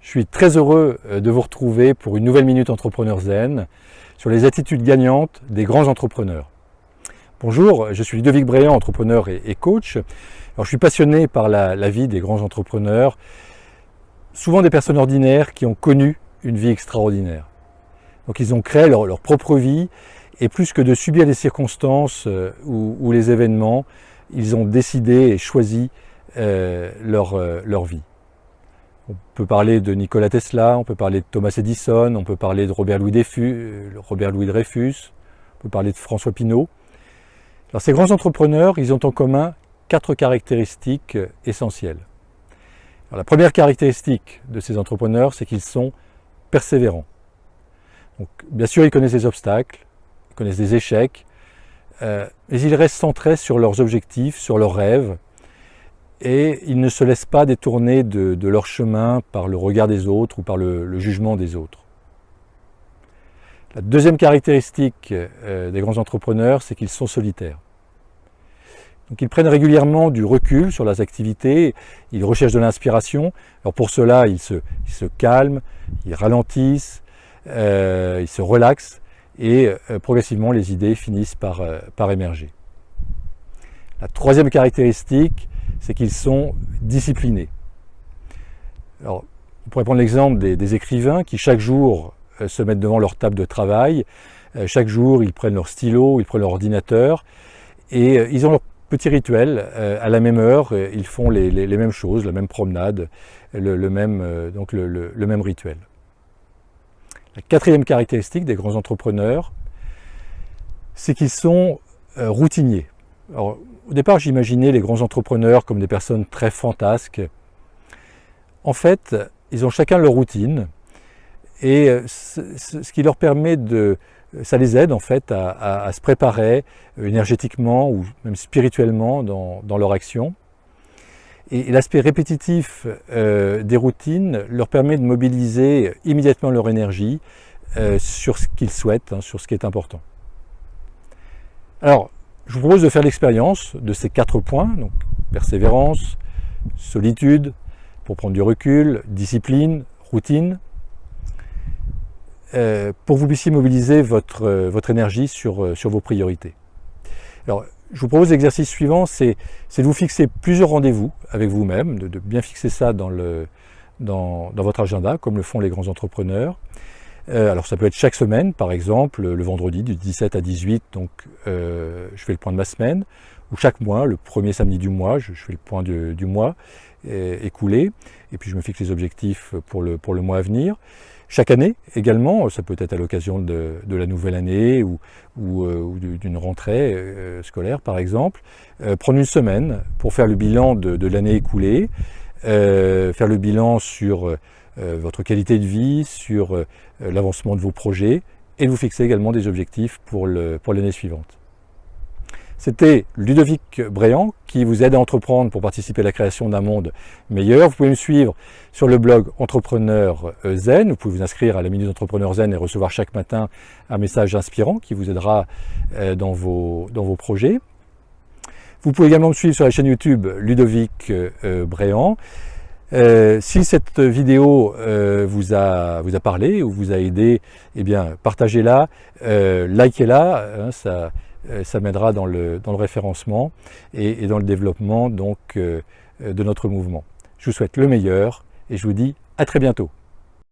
Je suis très heureux de vous retrouver pour une nouvelle Minute Entrepreneur Zen sur les attitudes gagnantes des grands entrepreneurs. Bonjour, je suis Ludovic Bréant, entrepreneur et coach. Alors, je suis passionné par la vie des grands entrepreneurs, souvent des personnes ordinaires qui ont connu une vie extraordinaire. Donc ils ont créé leur propre vie et plus que de subir les circonstances ou les événements, ils ont décidé et choisi leur vie. On peut parler de Nikola Tesla, on peut parler de Thomas Edison, on peut parler de Robert Louis Dreyfus, on peut parler de François Pinault. Alors ces grands entrepreneurs, ils ont en commun 4 caractéristiques essentielles. Alors, la première caractéristique de ces entrepreneurs, c'est qu'ils sont persévérants. Donc, bien sûr, ils connaissent les obstacles, ils connaissent des échecs, mais ils restent centrés sur leurs objectifs, sur leurs rêves, et ils ne se laissent pas détourner de leur chemin par le regard des autres ou par le jugement des autres. La deuxième caractéristique des grands entrepreneurs, c'est qu'ils sont solitaires. Donc ils prennent régulièrement du recul sur leurs activités, ils recherchent de l'inspiration. Alors pour cela, ils se calment, ils ralentissent, ils se relaxent et progressivement les idées finissent par émerger. La troisième caractéristique, c'est qu'ils sont disciplinés. Alors, on pourrait prendre l'exemple des écrivains qui chaque jour se mettent devant leur table de travail. Chaque jour, ils prennent leur stylo, ils prennent leur ordinateur et ils ont leur petit rituel. À la même heure, ils font les mêmes choses, la même promenade, le même rituel. La quatrième caractéristique des grands entrepreneurs, c'est qu'ils sont routiniers. Alors, au départ, j'imaginais les grands entrepreneurs comme des personnes très fantasques. En fait, ils ont chacun leur routine et ce qui leur permet ça les aide en fait à se préparer énergétiquement ou même spirituellement dans leur action. Et l'aspect répétitif des routines leur permet de mobiliser immédiatement leur énergie sur ce qu'ils souhaitent, sur ce qui est important. Alors, je vous propose de faire l'expérience de ces 4 points, donc persévérance, solitude, pour prendre du recul, discipline, routine, pour que vous puissiez mobiliser votre énergie sur vos priorités. Alors, je vous propose l'exercice suivant, c'est de vous fixer plusieurs rendez-vous avec vous-même, de bien fixer ça dans votre agenda, comme le font les grands entrepreneurs. Alors ça peut être chaque semaine, par exemple, le vendredi du 17 à 18, donc je fais le point de ma semaine, ou chaque mois, le premier samedi du mois, je fais le point du mois écoulé, et puis je me fixe les objectifs pour le mois à venir. Chaque année également, ça peut être à l'occasion de la nouvelle année ou d'une rentrée scolaire par exemple, prendre une semaine pour faire le bilan de l'année écoulée, faire le bilan sur votre qualité de vie, sur l'avancement de vos projets et de vous fixer également des objectifs pour l'année suivante. C'était Ludovic Bréant qui vous aide à entreprendre pour participer à la création d'un monde meilleur. Vous pouvez me suivre sur le blog Entrepreneur Zen. Vous pouvez vous inscrire à la Minute Entrepreneur Zen et recevoir chaque matin un message inspirant qui vous aidera dans vos projets. Vous pouvez également me suivre sur la chaîne YouTube Ludovic Bréant. Si cette vidéo vous a parlé ou vous a aidé, eh bien partagez-la, likez-la, ça m'aidera dans le référencement et dans le développement donc, de notre mouvement. Je vous souhaite le meilleur et je vous dis à très bientôt.